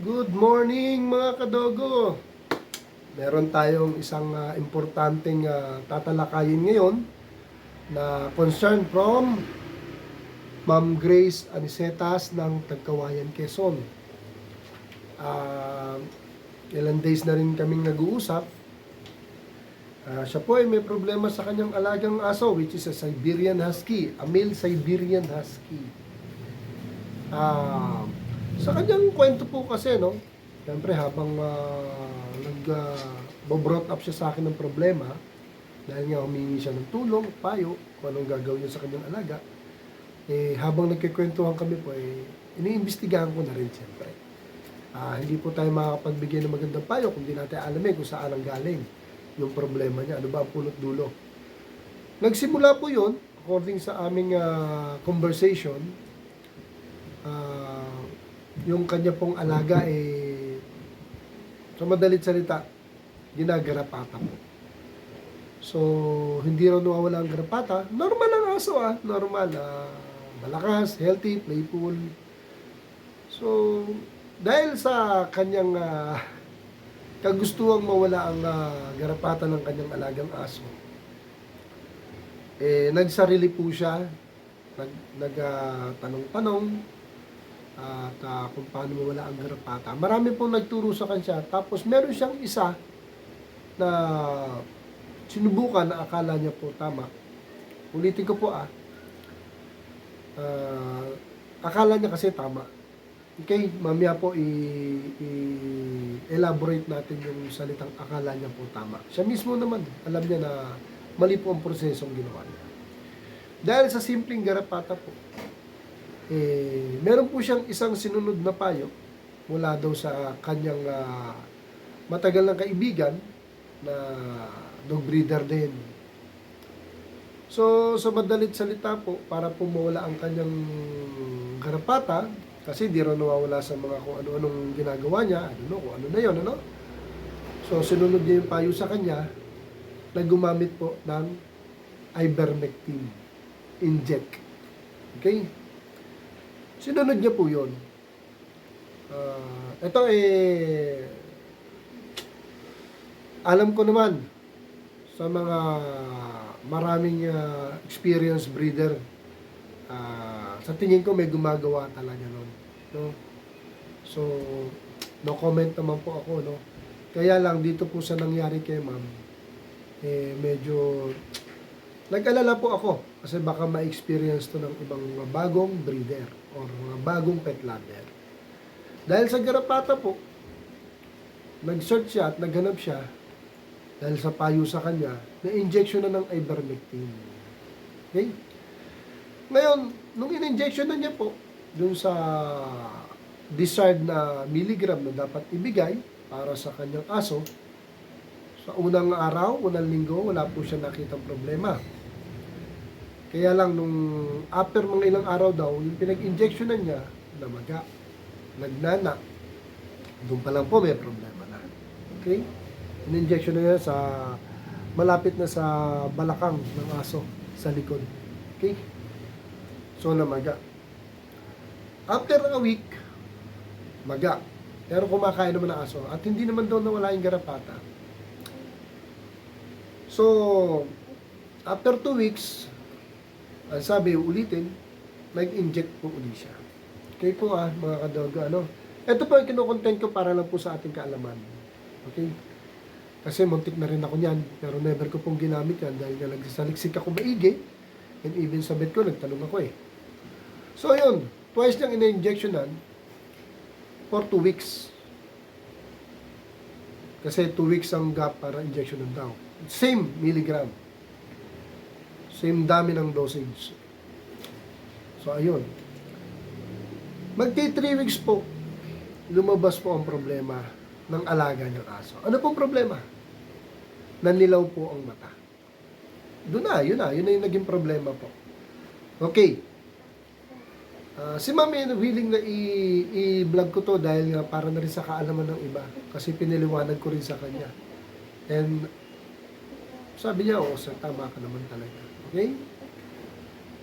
Good morning mga kadogo! Meron tayong isang importanteng tatalakayin ngayon na concern from Ma'am Grace Anicetas ng Tagkawayan, Quezon. Ilang days na rin kaming nag-uusap. Siya po ay may problema sa kanyang alagang aso, which is a Siberian Husky, a male Siberian Husky. Sa kanyang kwento po kasi, no, siyempre habang nag-brought up siya sa akin ng problema, dahil nga humingi siya ng tulong, payo, kung anong gagawin niya sa kanyang alaga, habang nagkikwentuhan kami po, iniimbestigahan ko na rin siyempre. Hindi po tayo makakapagbigay ng magandang payo kung di natin alamin kung saan ang galing yung problema niya, ano ba ang pulot dulo. Nagsimula po yun, according sa aming conversation, yung kanya pong alaga sa madalit salita, ginagarapata po. So, hindi raw nawawala ang garapata. Normal ang aso normal. Malakas, healthy, playful. So, dahil sa kanyang kagustuhang mawala ang garapata ng kanyang alagang aso, nagsarili po siya, nagtanong-tanong, at kung paano mawala ang garapata. Marami pong nagturo sa kanya. Tapos meron siyang isa na sinubukan na akala niya po tama. Ulitin ko po akala niya kasi tama. Okay, mamaya po elaborate natin yung salitang akala niya po tama. Siya mismo naman, alam niya na mali po ang prosesong ginawa niya. Dahil sa simpleng garapata po, meron po siyang isang sinunod na payo mula daw sa kanyang matagal ng kaibigan na dog breeder din. So, sa madalit salita po, para po mawala ang kanyang garapata, kasi di raw nawawala sa mga kung ano-anong ginagawa niya, kung ano na yun, ano? So, sinunod niya yung payo sa kanya na gumamit po ng ivermectin inject. Okay? Sinunod niya po yun. Ito alam ko naman sa mga maraming experienced breeder, sa tingin ko may gumagawa talaga nun, no? So, no comment naman po ako, no? Kaya lang dito po sa nangyari kay ma'am, medyo nag-alala po ako kasi baka ma-experience to ng ibang mga bagong breeder or mga bagong pet lover. Dahil sa garapata po, nag-search siya at naghanap siya dahil sa payo sa kanya na injection na ng ivermectin. Okay? Ngayon, nung in-injection na niya po dun sa desired na milligram na dapat ibigay para sa kanyang aso, sa unang araw, unang linggo, wala po siya nakitang problema. Kaya lang, nung after mga ilang araw daw, yung pinag-injectionan niya, namaga, nagnana. Doon pa lang po may problema na. Okay? In-injection na niya sa, malapit na sa balakang ng aso, sa likod. Okay? So, namaga. After a week, maga. Pero kumakain naman ng aso. At hindi naman daw nawala yung garapata. So, after 2 weeks, ang sabi, ulitin, nag-inject po ulit siya. Okay po mga kadogo, Ito po yung kinukontent ko para lang po sa ating kaalaman. Okay? Kasi muntik na rin ako niyan, pero never ko pong ginamit yan dahil nga nagsasaliksik ako maigi, and even sa vet ko, nagtanong ako So, yun, twice niyang ina-injectionan for 2 weeks. Kasi 2 weeks ang gap para injectionan daw. Same milligram. Same dami ng dosage. So, ayun. Magti 3 weeks po, lumabas po ang problema ng alaga ng aso. Ano pong problema? Nanlilaw po ang mata. Yun na yung naging problema po. Okay. Si Mami, willing na i-vlog ko to dahil nga para na rin sa kaalaman ng iba. Kasi piniliwanag ko rin sa kanya. And sabi niya, sir, tama ka naman talaga. Okay?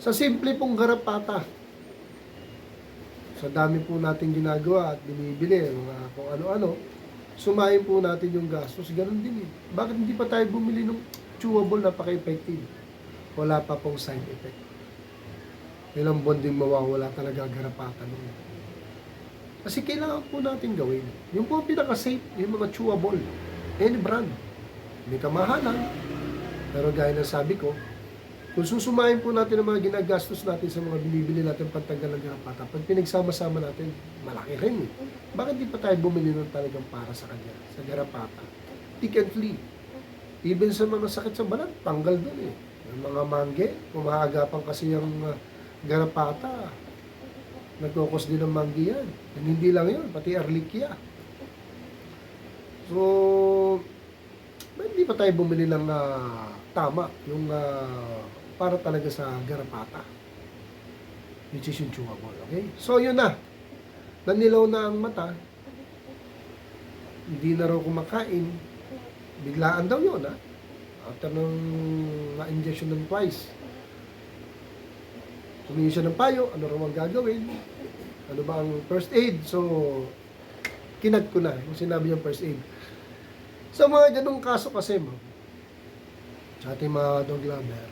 Sa simple pong garapata, sa dami po natin ginagawa at binibili, mga kung ano-ano, sumayin po natin yung gastos. Ganun din eh. Bakit hindi pa tayo bumili ng chewable, napaka-effective? Wala pa pong side effect. Ilang buwan din mawawala talaga garapata nun. Kasi kailangan po natin gawin. Yung po pinaka-safe, yung mga chewable. Any brand. May kamahalan. Pero gaya na sabi ko, kung susumahin po natin ang mga ginagastos natin sa mga binibili natin pantanggal ng garapata, pag pinagsama-sama natin, malaki rin eh. Bakit di pa tayo bumili ng talagang para sa kanya, sa garapata? Tick and flea. Even sa mga sakit sa balat, tanggal doon eh. Yung mga mangge, umaagapan kasi yung garapata, nagkukos din ng mangge yan. And hindi lang yun, pati arlikia. So, hindi pa tayo bumili ng tama, yung para talaga sa garapata. Which is yung chewable, okay? So, yun na. Nanilaw na ang mata. Hindi na raw kumakain. Biglaan daw yun, ha? After nung na-injection ng twice. Humingi siya ng payo, ano raw ang gagawin? Ano ba ang first aid? So, kinat ko na yung sinabi niyang first aid. Sa mga ganung kaso kasi, ma'am, sa ating mga dog lover,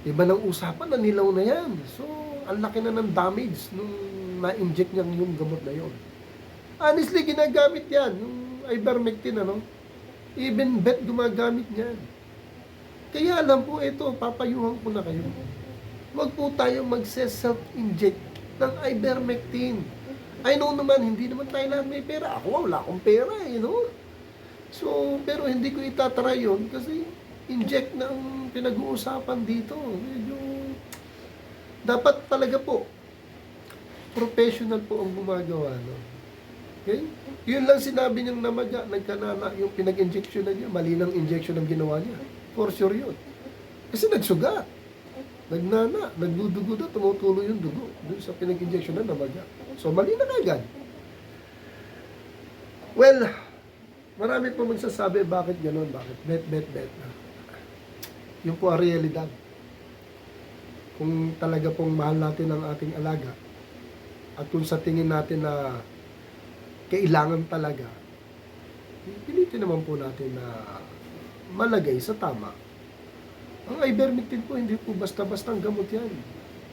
iba ng usapan, nanilaw na yan. So, ang laki na ng damage nung na-inject niya yung gamot na yon. Honestly, ginagamit yan. Yung ivermectin, ano? Even vet gumagamit niyan. Kaya alam po, ito, papayuhan ko na kayo. Huwag po tayo mag-self-inject ng ivermectin. I know naman, hindi naman tayo lahat may pera. Ako, wala akong pera, you know? So, pero hindi ko itatry yun kasi inject na ang pinag-uusapan dito. Medyo, dapat talaga po, professional po ang gumagawa, no? Okay? Yun lang sinabi niyang namaga, nagkanana, yung pinag-injection na niya, mali ng injection ang ginawa niya. For sure yun. Kasi nagsugat. Nagnana, nagdudugo na, tumutuloy yung dugo doon sa pinag-injection na namaga. So, mali na kagad. Well, marami po magsasabi bakit gano'n, bakit bet. Yung po ang realidad. Kung talaga pong mahal natin ang ating alaga at kung sa tingin natin na kailangan talaga, pilitin naman po natin na malagay sa tama. Ang ivermectin po, hindi po basta-bastang gamot yan.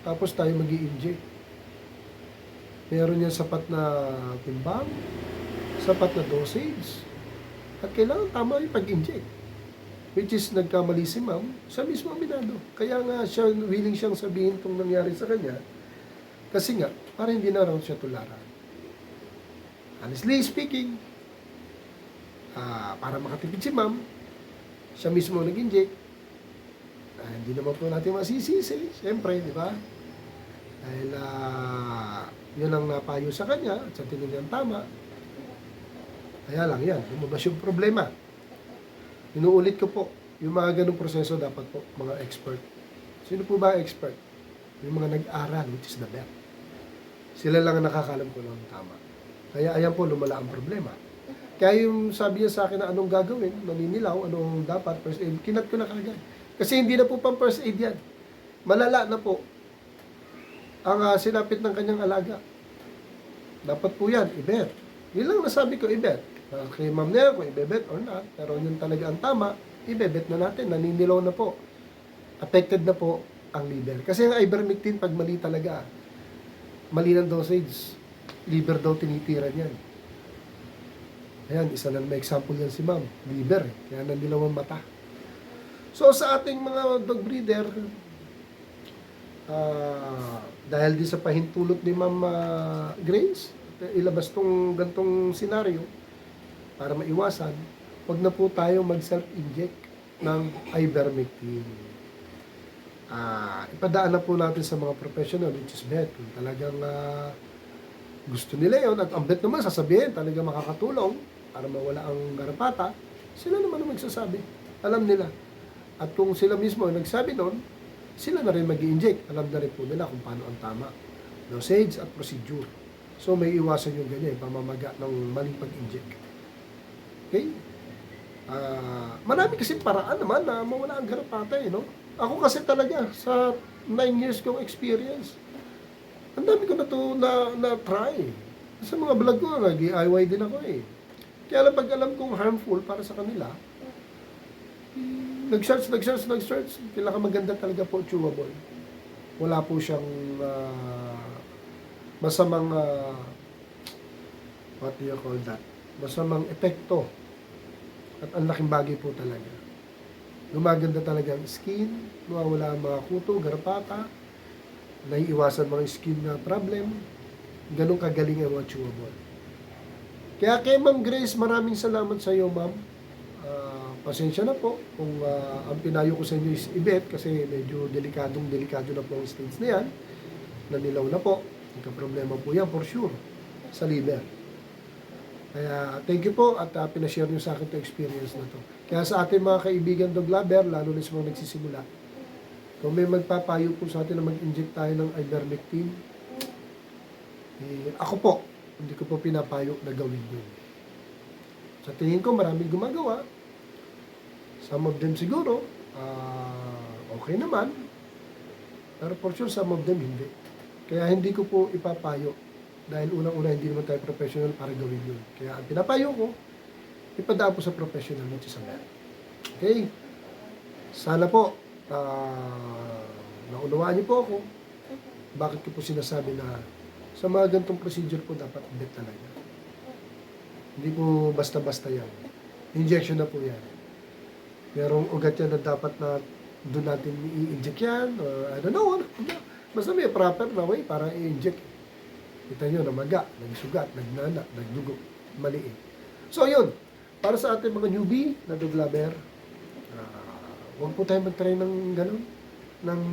Tapos tayo mag-i-inject. Meron yan sapat na timbang, sapat na dosage, at kailangan tama yung pag-inject. Which is, nagkamali si ma'am, siya mismo aminado. Kaya nga, siya, willing siyang sabihin itong nangyari sa kanya, kasi nga, para hindi na raw siya tularan. Honestly speaking, para makatipid si ma'am, siya mismo nag-inject. Hindi naman po natin masisisi, siyempre, di ba? Dahil yun ang napayo sa kanya at sa tingin niyang tama. Kaya lang yan, lumabas yung problema. Inuulit ko po, yung mga ganong proseso dapat po, mga expert. Sino po ba expert? Yung mga nag-aral, which is the best. Sila lang ang nakakalam ko ng tama. Kaya ayan po, lumala ang problema. Kaya yung sabi niya sa akin na anong gagawin, maninilaw, anong dapat, first aid, kinat ko na kagad. Kasi hindi na po pang first aid yan. Malala na po ang sinapit ng kanyang alaga. Dapat po yan, ibet. Yun lang nasabi ko, ibet. Kay ma'am na yan, kung ibebet or not. Pero yun talaga ang tama, ibebet na natin. Naninilaw na po. Affected na po ang liver. Kasi ang ivermectin, pag mali talaga, mali ng dosage, liver daw tinitira niyan. Ayan, isa lang may example yan si ma'am. Liver, kaya nandilaw ang mata. So sa ating mga dog breeder, dahil di sa pahintulot ni Ma'am Grace, ilabas tong gantong senaryo para maiwasan, wag na po tayo mag-self-inject ng ivermectin. Ipadaan na po natin sa mga professional, which is vet. Kung talagang gusto nila yon at ang vet naman sasabihin, talagang makakatulong para mawala ang garapata, sila naman ang magsasabi. Alam nila. At kung sila mismo ang nagsabi nun, sila na rin mag-i-inject. Alam na rin po nila kung paano ang tama. Dosage at procedure. So may iwasan yung ganyan, pamamaga ng maling pag-inject. Okay? Marami kasi paraan naman na mawala ang garapata, no? Ako kasi talaga, sa 9 years kong experience, Ang dami ko na try. Sa mga vlog ko, nag-DIY din ako eh. Kaya lang pag alam kong harmful para sa kanila, nag-search, pinakamaganda talaga po chewable. Wala po siyang masamang, what do you call that? Masamang epekto. At ang laking bagay po talaga. Gumaganda talaga ang skin, nawawala ang mga kuto, garapata, naiiwasan mga skin na problem. Ganun kagaling ang mga chewable. Kaya kay Ma'am Grace, maraming salamat sa iyo, Ma'am. Pasensya na po kung ang pinayo ko sa inyo is ibet kasi medyo delikado na po ang stage na yan. Nanilaw na po. Nagka-problema po yan for sure sa liver. Kaya thank you po at pinashare nyo sa akin itong experience na to. Kaya sa ating mga kaibigan dog lover, lalo na sa mga nagsisimula, kung may magpapayo po sa atin na mag-inject tayo ng ivermectin, ako po, hindi ko po pinapayo na gawin yun. Sa tingin ko, maraming gumagawa. Some of them siguro, okay naman. Pero for sure, some of them hindi. Kaya hindi ko po ipapayo. Dahil unang-una, hindi naman tayo professional para gawin yun. Kaya ang pinapayo ko, ipadaan po sa professional mo sa meron. Okay? Sana po, naunawaan niyo po ako. Bakit ko po sinasabi na sa mga ganitong procedure po dapat bet talaga. Hindi po basta-basta yan. Injection na po yan. Merong ugat yan na dapat na doon natin i-inject yan. Or I don't know. Basta may proper na way para i-inject. Kita nyo, namaga, nagsugat, nagnana, nagdugo. Maliit. So yun, para sa ating mga newbie na dog lover, huwag po tayo mag-try ng gano'n. Nang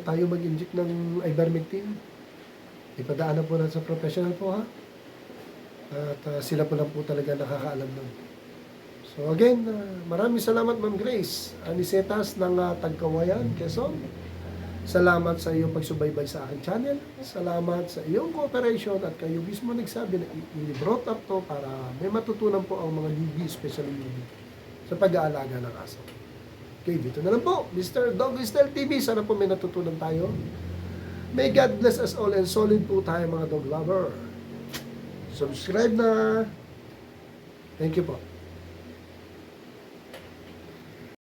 tayo mag-inject ng ivermectin. Ipadaanan po natin sa professional po ha. At sila po lang po talaga nakakaalam nun. So again, maraming salamat Ma'am Grace Anicetas ng Tagkawayan, Quezon. Salamat sa iyong pagsubaybay sa aking channel. Salamat sa iyong cooperation at kayo mismo nagsabi na i-brought up to para may matutunan po ang mga newbie, especially newbie, sa pag-aalaga ng aso. Okay, dito na lang po. Mr. Doggy Style TV, sana po may natutunan tayo. May God bless us all and solid po tayo mga dog lover. Subscribe na. Thank you po.